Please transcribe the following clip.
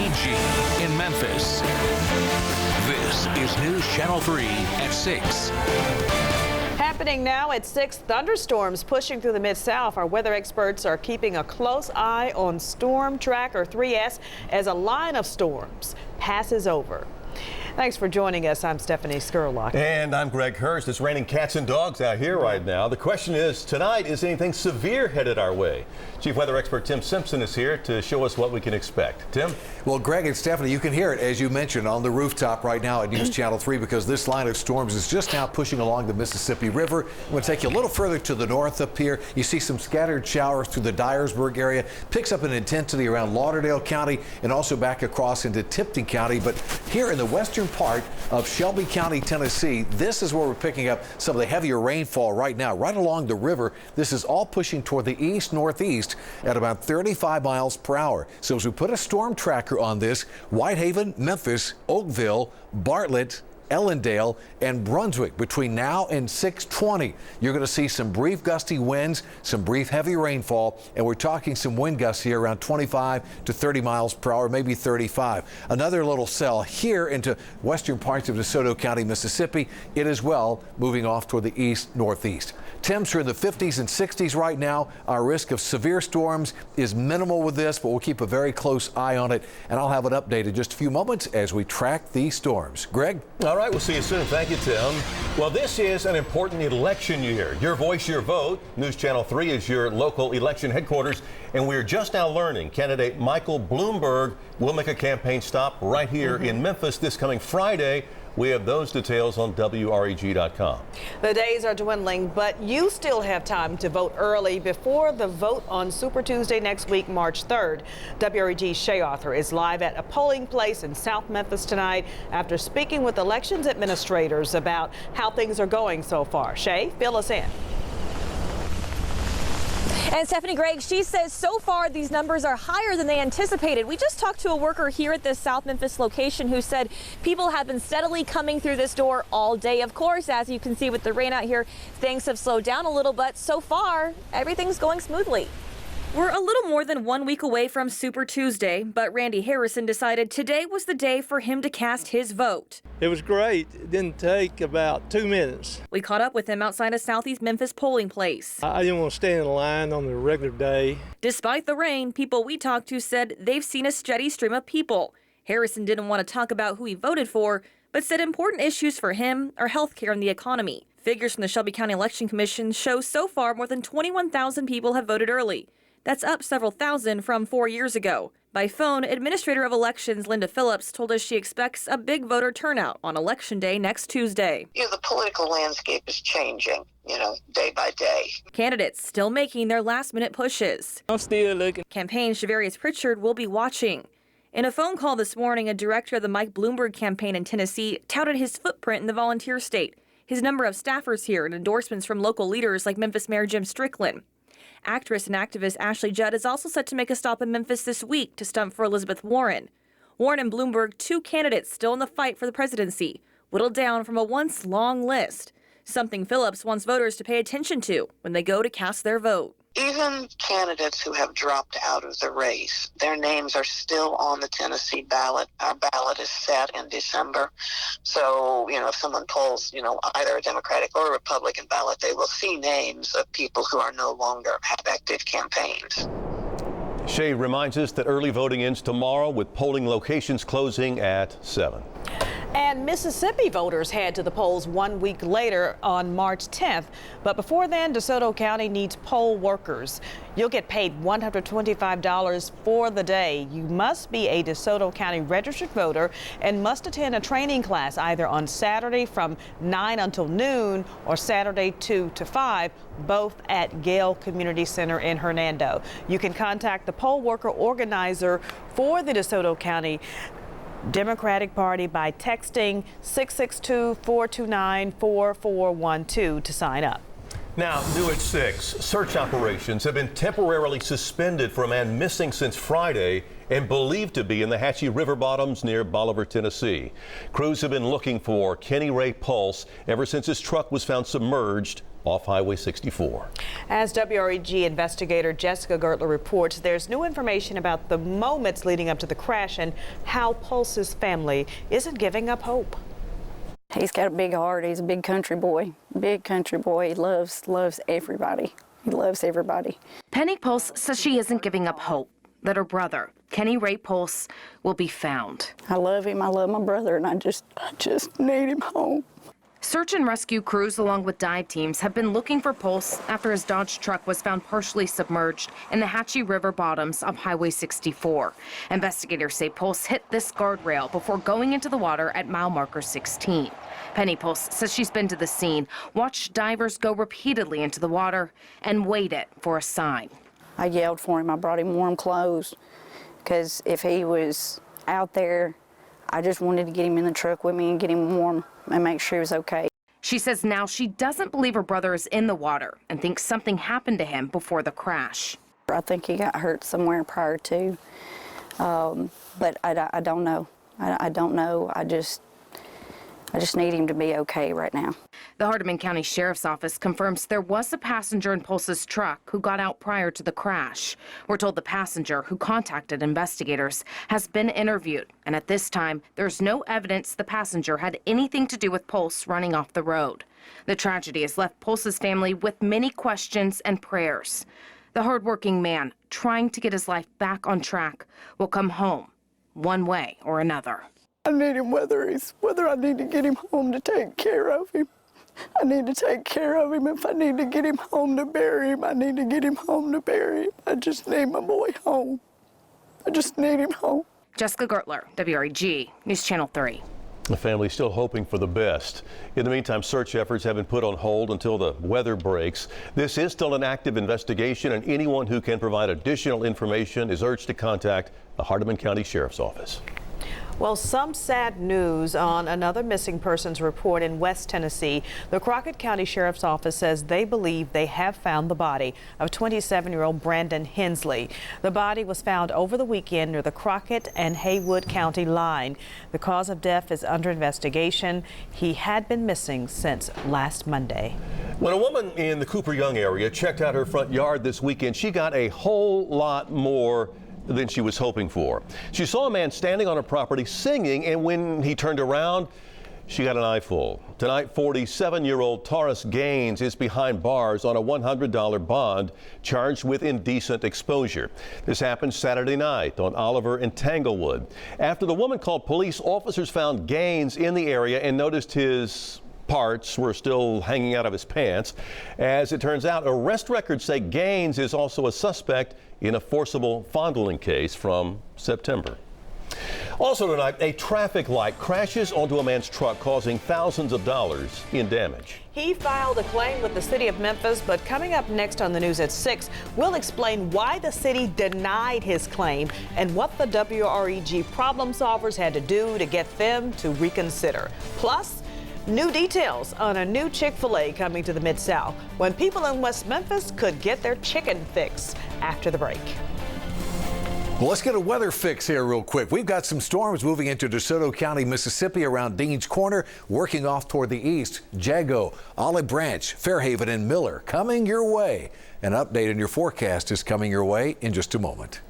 WREG in Memphis. This is News Channel 3 at 6. Happening now at 6, thunderstorms pushing through the Mid-South. Our weather experts are keeping a close eye on Storm Tracker 3S as a line of storms passes over. Thanks for joining us. I'm Stephanie Skurlock. And I'm Greg Hurst. It's raining cats and dogs out here right now. The question is, tonight, is anything severe headed our way? Chief weather expert Tim Simpson is here to show us what we can expect. Tim? Well, Greg and Stephanie, you can hear it, as you mentioned, on the rooftop right now at News Channel 3, because this line of storms is just now pushing along the Mississippi River. I'm going to take you a little further to the north up here. You see some scattered showers through the Dyersburg area. Picks up in intensity around Lauderdale County and also back across into Tipton County. But here in the western part of Shelby County, Tennessee, this is where we're picking up some of the heavier rainfall right now, right along the river. This is all pushing toward the east-northeast at about 35 miles per hour. So as we put a storm tracker on this, Whitehaven, Memphis, Oakville, Bartlett, Ellendale, and Brunswick between now and 6:20. You're going to see some brief gusty winds, some brief heavy rainfall, and we're talking some wind gusts here around 25 to 30 miles per hour, maybe 35. Another little cell here into western parts of DeSoto County, Mississippi. It as well moving off toward the east-northeast. Temps are in the 50s and 60s right now. Our risk of severe storms is minimal with this, but we'll keep a very close eye on it, and I'll have it updated in just a few moments as we track these storms. Greg? All right, we'll see you soon. Thank you, Tim. Well, this is an important election year. Your voice, your vote. News Channel 3 is your local election headquarters, and we're just now learning candidate Michael Bloomberg will make a campaign stop right here in Memphis this coming Friday. We have those details on WREG.com. The days are dwindling, but you still have time to vote early before the vote on Super Tuesday next week, March 3rd. WREG's Shay Arthur is live at a polling place in South Memphis tonight after speaking with elections administrators about how things are going so far. Shay, fill us in. And Stephanie, Greg, she says so far these numbers are higher than they anticipated. We just talked to a worker here at this South Memphis location who said people have been steadily coming through this door all day. Of course, as you can see with the rain out here, things have slowed down a little, but so far everything's going smoothly. We're a little more than 1 week away from Super Tuesday, but Randy Harrison decided today was the day for him to cast his vote. It was great. It didn't take about 2 minutes. We caught up with him outside a Southeast Memphis polling place. I didn't want to stand in line on the regular day. Despite the rain, people we talked to said they've seen a steady stream of people. Harrison didn't want to talk about who he voted for, but said important issues for him are health care and the economy. Figures from the Shelby County Election Commission show so far more than 21,000 people have voted early. That's up several thousand from 4 years ago. By phone, Administrator of Elections Linda Phillips told us she expects a big voter turnout on Election Day next Tuesday. The political landscape is changing, day by day. Candidates still making their last-minute pushes. I'm still looking. Campaign Shavarius Pritchard will be watching. In a phone call this morning, a director of the Mike Bloomberg campaign in Tennessee touted his footprint in the volunteer state, his number of staffers here, and endorsements from local leaders like Memphis Mayor Jim Strickland. Actress and activist Ashley Judd is also set to make a stop in Memphis this week to stump for Elizabeth Warren. Warren and Bloomberg, two candidates still in the fight for the presidency, whittled down from a once long list, something Phillips wants voters to pay attention to when they go to cast their vote. Even candidates who have dropped out of the race, their names are still on the Tennessee ballot. Our ballot is set in December. So, if someone polls, either a Democratic or a Republican ballot, they will see names of people who are no longer have active campaigns. Shay reminds us that early voting ends tomorrow with polling locations closing at 7. And Mississippi voters head to the polls 1 week later on March 10th. But before then, DeSoto County needs poll workers. You'll get paid $125 for the day. You must be a DeSoto County registered voter and must attend a training class either on Saturday from 9 until noon or Saturday 2 to 5, both at Gale Community Center in Hernando. You can contact the poll worker organizer for the DeSoto County Democratic Party by texting 662-429-4412 to sign up. Now, new at 6, search operations have been temporarily suspended for a man missing since Friday and believed to be in the Hatchie River bottoms near Bolivar, Tennessee. Crews have been looking for Kenny Ray Pulse ever since his truck was found submerged off Highway 64. As WREG investigator Jessica Gertler reports, there's new information about the moments leading up to the crash and how Pulse's family isn't giving up hope. He's got a big heart. He's a big country boy. Big country boy. He loves everybody. He loves everybody. Penny Pulse says she isn't giving up hope that her brother, Kenny Ray Pulse, will be found. I love him. I love my brother, and I just need him home. Search and rescue crews along with dive teams have been looking for Pulse after his Dodge truck was found partially submerged in the Hatchie River bottoms of Highway 64. Investigators say Pulse hit this guardrail before going into the water at mile marker 16. Penny Pulse says she's been to the scene, watched divers go repeatedly into the water, and waited for a sign. I yelled for him. I brought him warm clothes because if he was out there, I just wanted to get him in the truck with me and get him warm and make sure he was okay. She says now she doesn't believe her brother is in the water and thinks something happened to him before the crash. I think he got hurt somewhere prior to, but I don't know. I don't know. I just need him to be okay right now. The Hardeman County Sheriff's Office confirms there was a passenger in Pulse's truck who got out prior to the crash. We're told the passenger, who contacted investigators, has been interviewed, and at this time, there's no evidence the passenger had anything to do with Pulse running off the road. The tragedy has left Pulse's family with many questions and prayers. The hardworking man, trying to get his life back on track, will come home one way or another. I need him whether I need to get him home to take care of him. I need to take care of him. If I need to get him home to bury him, I need to get him home to bury him. I just need my boy home. I just need him home. Jessica Gertler, WREG, News Channel 3. The family's still hoping for the best. In the meantime, search efforts have been put on hold until the weather breaks. This is still an active investigation, and anyone who can provide additional information is urged to contact the Hardeman County Sheriff's Office. Well, some sad news on another missing persons report in West Tennessee. The Crockett County Sheriff's Office says they believe they have found the body of 27-year-old Brandon Hensley. The body was found over the weekend near the Crockett and Haywood County line. The cause of death is under investigation. He had been missing since last Monday. When a woman in the Cooper Young area checked out her front yard this weekend, she got a whole lot more than she was hoping for. She saw a man standing on her property singing, and when he turned around, she got an eyeful. Tonight, 47-year-old Taurus Gaines is behind bars on a $100 bond, charged with indecent exposure. This happened Saturday night on Oliver and Tanglewood. After the woman called police, officers found Gaines in the area and noticed his parts were still hanging out of his pants. As it turns out, arrest records say Gaines is also a suspect in a forcible fondling case from September. Also tonight, a traffic light crashes onto a man's truck, causing thousands of dollars in damage. He filed a claim with the city of Memphis, but coming up next on the news at 6, we'll explain why the city denied his claim and what the WREG problem solvers had to do to get them to reconsider. Plus, new details on a new Chick-fil-A coming to the Mid-South when people in West Memphis could get their chicken fix after the break. Well, let's get a weather fix here real quick. We've got some storms moving into DeSoto County, Mississippi around Dean's Corner, working off toward the east. Jago, Olive Branch, Fairhaven, and Miller coming your way. An update on your forecast is coming your way in just a moment.